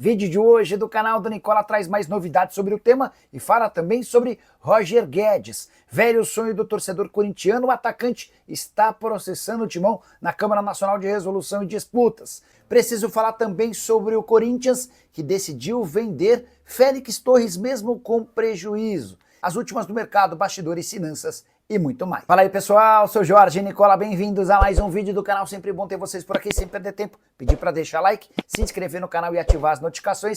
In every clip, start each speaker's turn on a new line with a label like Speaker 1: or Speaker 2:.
Speaker 1: Vídeo de hoje do canal da Nicola traz mais novidades sobre o tema e fala também sobre Roger Guedes. Velho sonho do torcedor corintiano, o atacante está processando o Timão na Câmara Nacional de Resolução e Disputas. Preciso falar também sobre o Corinthians, que decidiu vender Félix Torres mesmo com prejuízo. As últimas do mercado, bastidores, finanças e muito mais. Fala aí pessoal, sou Jorge e Nicola, bem-vindos a mais um vídeo do canal, sempre bom ter vocês por aqui, sem perder tempo, pedir para deixar like, se inscrever no canal e ativar as notificações.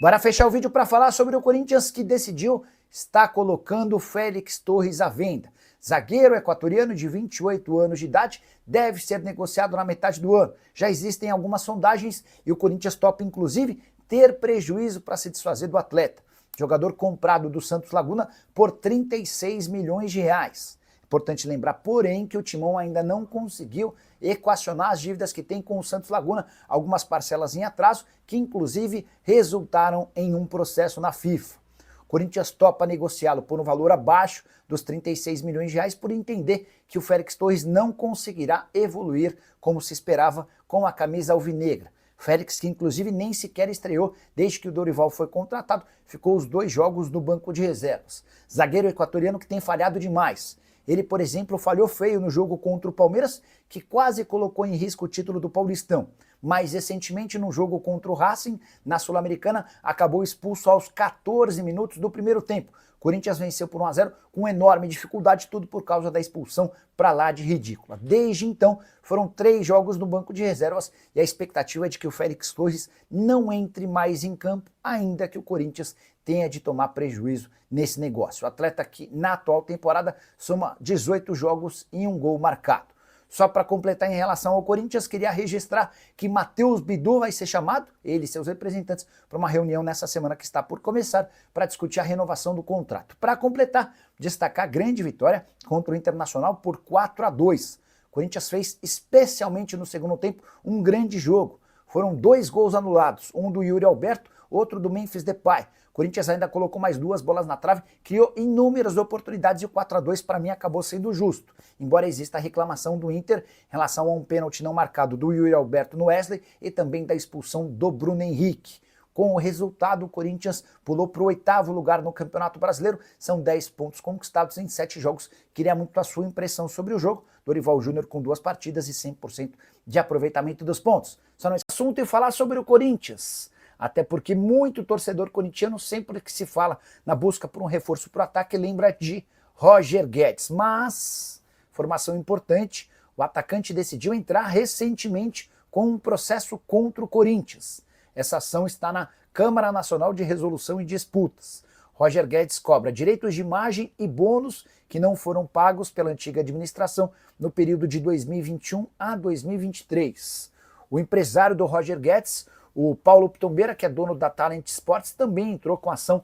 Speaker 1: Bora fechar o vídeo para falar sobre o Corinthians que decidiu estar colocando Félix Torres à venda. Zagueiro equatoriano de 28 anos de idade deve ser negociado na metade do ano. Já existem algumas sondagens e o Corinthians topa inclusive ter prejuízo para se desfazer do atleta. Jogador comprado do Santos Laguna por 36 milhões de reais. Importante lembrar, porém, que o Timão ainda não conseguiu equacionar as dívidas que tem com o Santos Laguna, algumas parcelas em atraso, que inclusive resultaram em um processo na FIFA. O Corinthians topa negociá-lo por um valor abaixo dos 36 milhões de reais por entender que o Félix Torres não conseguirá evoluir como se esperava com a camisa alvinegra. Félix, que inclusive nem sequer estreou desde que o Dorival foi contratado, ficou os 2 jogos no banco de reservas. Zagueiro equatoriano que tem falhado demais. Ele, por exemplo, falhou feio no jogo contra o Palmeiras, que quase colocou em risco o título do Paulistão. Mais recentemente, no jogo contra o Racing, na Sul-Americana, acabou expulso aos 14 minutos do primeiro tempo. Corinthians venceu por 1-0 com enorme dificuldade, tudo por causa da expulsão pra lá de ridícula. Desde então, foram 3 jogos no banco de reservas e a expectativa é de que o Félix Torres não entre mais em campo, ainda que o Corinthians tenha de tomar prejuízo nesse negócio. O atleta que, na atual temporada, soma 18 jogos e 1 gol marcado. Só para completar em relação ao Corinthians, queria registrar que Matheus Bidu vai ser chamado, ele e seus representantes, para uma reunião nessa semana que está por começar, para discutir a renovação do contrato. Para completar, destacar a grande vitória contra o Internacional por 4-2. O Corinthians fez, especialmente no segundo tempo, um grande jogo. Foram 2 gols anulados, um do Yuri Alberto, outro do Memphis Depay. O Corinthians ainda colocou mais 2 bolas na trave, criou inúmeras oportunidades e o 4-2 para mim acabou sendo justo. Embora exista a reclamação do Inter em relação a um pênalti não marcado do Yuri Alberto no Wesley e também da expulsão do Bruno Henrique. Com o resultado, o Corinthians pulou para o 8º lugar no Campeonato Brasileiro. São 10 pontos conquistados em 7 jogos. Queria muito a sua impressão sobre o jogo. Dorival Júnior com 2 partidas e 100% de aproveitamento dos pontos. Só não assunto e falar sobre o Corinthians. Até porque muito torcedor corintiano, sempre que se fala na busca por um reforço para o ataque, lembra de Roger Guedes. Mas, informação importante, o atacante decidiu entrar recentemente com um processo contra o Corinthians. Essa ação está na Câmara Nacional de Resolução e Disputas. Roger Guedes cobra direitos de imagem e bônus que não foram pagos pela antiga administração no período de 2021 a 2023. O empresário do Roger Guedes, o Paulo Pitombeira, que é dono da Talent Sports, também entrou com ação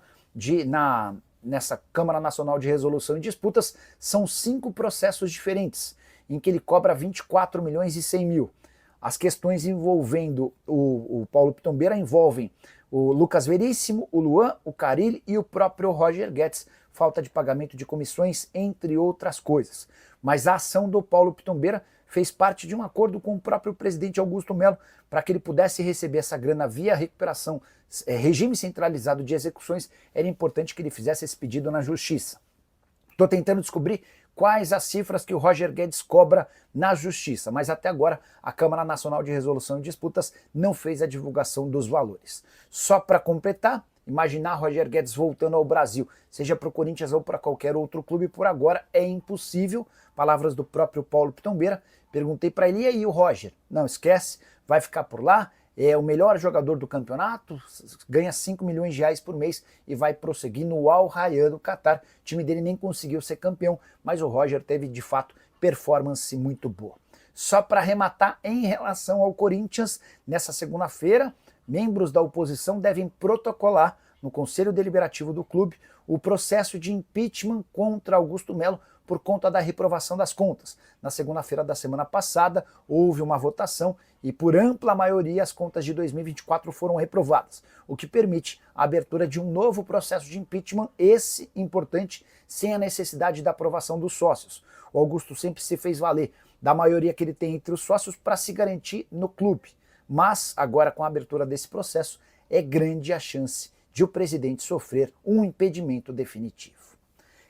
Speaker 1: nessa Câmara Nacional de Resolução e Disputas. São 5 processos diferentes, em que ele cobra 24 milhões e 100 mil. As questões envolvendo o Paulo Pitombeira envolvem o Lucas Veríssimo, o Luan, o Carille e o próprio Roger Guedes, falta de pagamento de comissões, entre outras coisas. Mas a ação do Paulo Pitombeira fez parte de um acordo com o próprio presidente Augusto Melo para que ele pudesse receber essa grana via recuperação, regime centralizado de execuções. Era importante que ele fizesse esse pedido na justiça. Estou tentando descobrir quais as cifras que o Roger Guedes cobra na justiça, mas até agora a Câmara Nacional de Resolução e Disputas não fez a divulgação dos valores. Só para completar, imaginar Roger Guedes voltando ao Brasil, seja para o Corinthians ou para qualquer outro clube, por agora é impossível. Palavras do próprio Paulo Pitombeira. Perguntei para ele, e aí o Roger? Não, esquece, vai ficar por lá, é o melhor jogador do campeonato, ganha 5 milhões de reais por mês e vai prosseguir no Al Rayyan do Catar. O time dele nem conseguiu ser campeão, mas o Roger teve de fato performance muito boa. Só para arrematar, em relação ao Corinthians, nessa segunda-feira, membros da oposição devem protocolar no Conselho Deliberativo do clube o processo de impeachment contra Augusto Melo por conta da reprovação das contas. Na segunda-feira da semana passada, houve uma votação e, por ampla maioria, as contas de 2024 foram reprovadas, o que permite a abertura de um novo processo de impeachment, esse importante, sem a necessidade da aprovação dos sócios. O Augusto sempre se fez valer da maioria que ele tem entre os sócios para se garantir no clube. Mas, agora com a abertura desse processo, é grande a chance de o presidente sofrer um impedimento definitivo.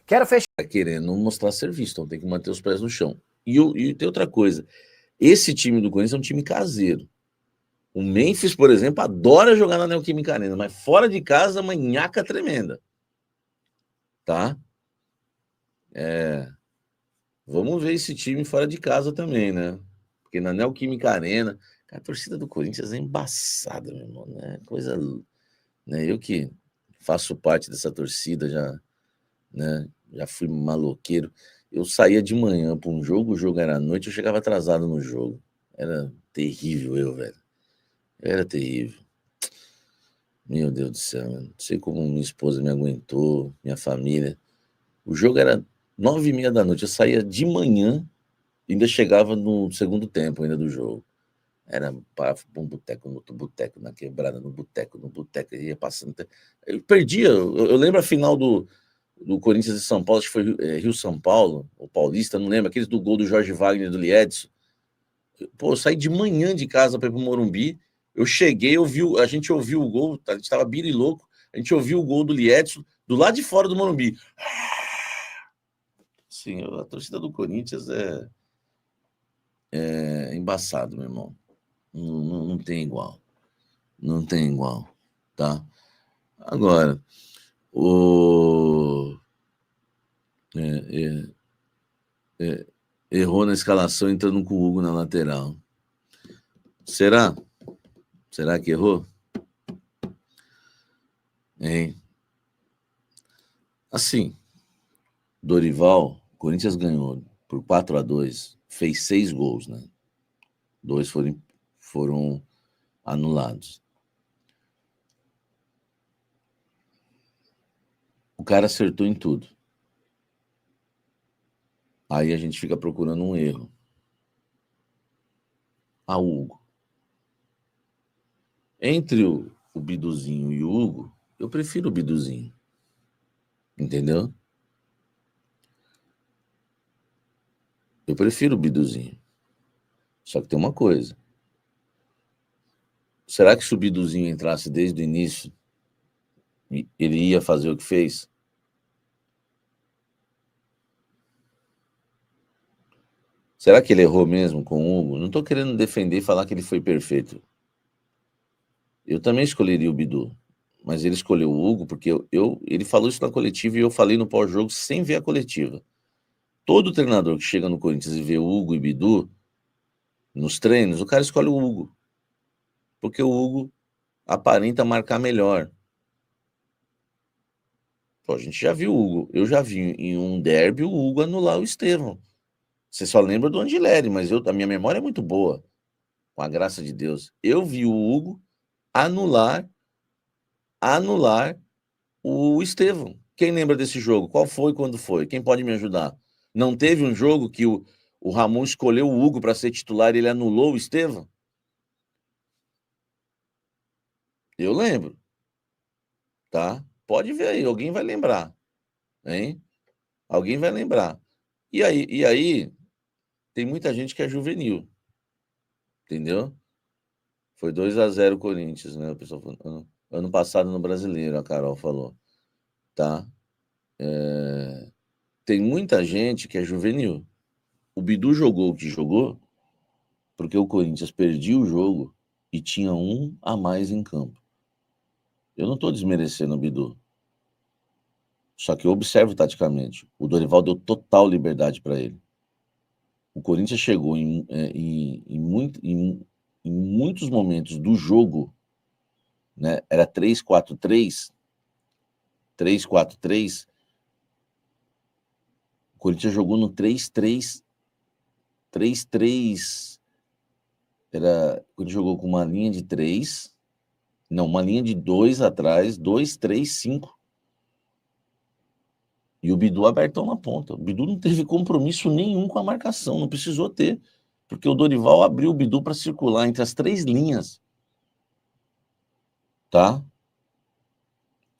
Speaker 1: Quero fechar.
Speaker 2: Tá querendo mostrar serviço, então tem que manter os pés no chão. E tem outra coisa, esse time do Corinthians é um time caseiro. O Memphis, por exemplo, adora jogar na Neoquímica Arena, mas fora de casa, uma nhaca tremenda. Tá? Vamos ver esse time fora de casa também, né? Porque na Neoquímica Arena, a torcida do Corinthians é embaçada, meu irmão, né? Coisa, né? Eu que faço parte dessa torcida já, né? Já fui maloqueiro. Eu saía de manhã para um jogo, o jogo era à noite, eu chegava atrasado no jogo. Era terrível, velho. Era terrível. Meu Deus do céu, mano. Não sei como minha esposa me aguentou, minha família. O jogo era 9h30 da noite. Eu saía de manhã, ainda chegava no segundo tempo ainda do jogo. Era para um boteco, no outro boteco, na quebrada, no boteco, ia passando. Eu perdia. Eu lembro a final do Corinthians e São Paulo, acho que foi Rio-São Paulo, ou Paulista, não lembro, aqueles do gol do Jorge Wagner e do Liedson. Pô, eu saí de manhã de casa para ir pro Morumbi. Eu cheguei, a gente ouviu o gol, a gente tava birilouco, a gente ouviu o gol do Liedson do lado de fora do Morumbi. Sim, a torcida do Corinthians é embaçado, meu irmão. Não tem igual. Não tem igual, tá? Agora, o... errou na escalação entrando com o Hugo na lateral. Será? Será que errou? Hein? Assim, Dorival, Corinthians ganhou por 4-2, fez 6 gols, né? 2 foram anulados. O cara acertou em tudo. Aí a gente fica procurando um erro. Hugo. Entre o Biduzinho e o Hugo, eu prefiro o Biduzinho. Entendeu? Eu prefiro o Biduzinho. Só que tem uma coisa. Será que se o Biduzinho entrasse desde o início, ele ia fazer o que fez? Será que ele errou mesmo com o Hugo? Não estou querendo defender e falar que ele foi perfeito. Eu também escolheria o Bidu, mas ele escolheu o Hugo porque ele falou isso na coletiva e eu falei no pós-jogo sem ver a coletiva. Todo treinador que chega no Corinthians e vê o Hugo e Bidu nos treinos, o cara escolhe o Hugo. Porque o Hugo aparenta marcar melhor. Pô, a gente já viu o Hugo. Eu já vi em um derby o Hugo anular o Estevão. Você só lembra do Angileri, mas a minha memória é muito boa. Com a graça de Deus. Eu vi o Hugo anular o Estevão. Quem lembra desse jogo? Qual foi, quando foi? Quem pode me ajudar? Não teve um jogo que o Ramon escolheu o Hugo para ser titular e ele anulou o Estevão? Eu lembro. Tá? Pode ver aí, alguém vai lembrar. Hein? Alguém vai lembrar. E aí tem muita gente que é juvenil. Entendeu? Foi 2-0 o Corinthians, né? O pessoal falou, ano passado no Brasileiro, a Carol falou. Tá? Tem muita gente que é juvenil. O Bidu jogou o que jogou porque o Corinthians perdia o jogo e tinha um a mais em campo. Eu não estou desmerecendo o Bidu. Só que eu observo taticamente. O Dorival deu total liberdade para ele. O Corinthians chegou em muitos momentos do jogo, né? Era 3-4-3, 3-4-3. O Corinthians jogou no 3-3, 3-3. O Corinthians jogou com uma linha de 3, não, uma linha de 2 atrás, 2-3-5. E o Bidu abertão na ponta. O Bidu não teve compromisso nenhum com a marcação, não precisou ter, porque o Dorival abriu o Bidu para circular entre as 3 linhas. Tá?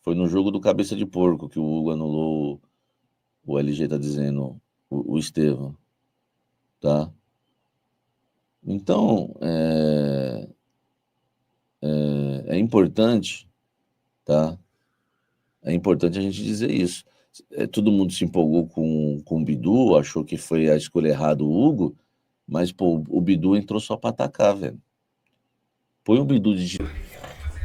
Speaker 2: Foi no jogo do cabeça de porco que o Hugo anulou, o LG tá dizendo, o Estevão. Tá? Então, é importante, tá? É importante a gente dizer isso. Todo mundo se empolgou com o Bidu, achou que foi a escolha errada o Hugo, mas, pô, o Bidu entrou só pra atacar, velho. Põe o Bidu de...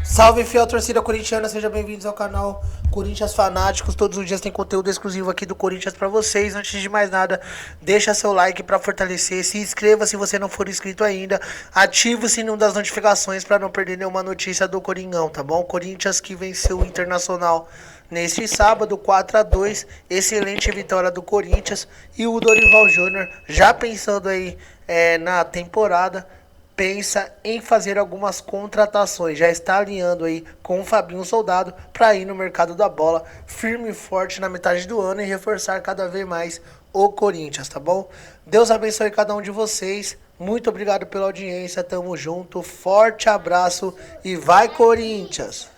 Speaker 3: Salve, fiel torcida corintiana, sejam bem-vindos ao canal Corinthians Fanáticos. Todos os dias tem conteúdo exclusivo aqui do Corinthians pra vocês. Antes de mais nada, deixa seu like pra fortalecer, se inscreva se você não for inscrito ainda, ativa o sininho das notificações pra não perder nenhuma notícia do Coringão, tá bom? Corinthians que venceu o Internacional neste sábado, 4-2, excelente vitória do Corinthians. E o Dorival Júnior, já pensando aí na temporada, pensa em fazer algumas contratações. Já está alinhando aí com o Fabinho Soldado para ir no mercado da bola firme e forte na metade do ano e reforçar cada vez mais o Corinthians, tá bom? Deus abençoe cada um de vocês. Muito obrigado pela audiência. Tamo junto. Forte abraço e vai, Corinthians!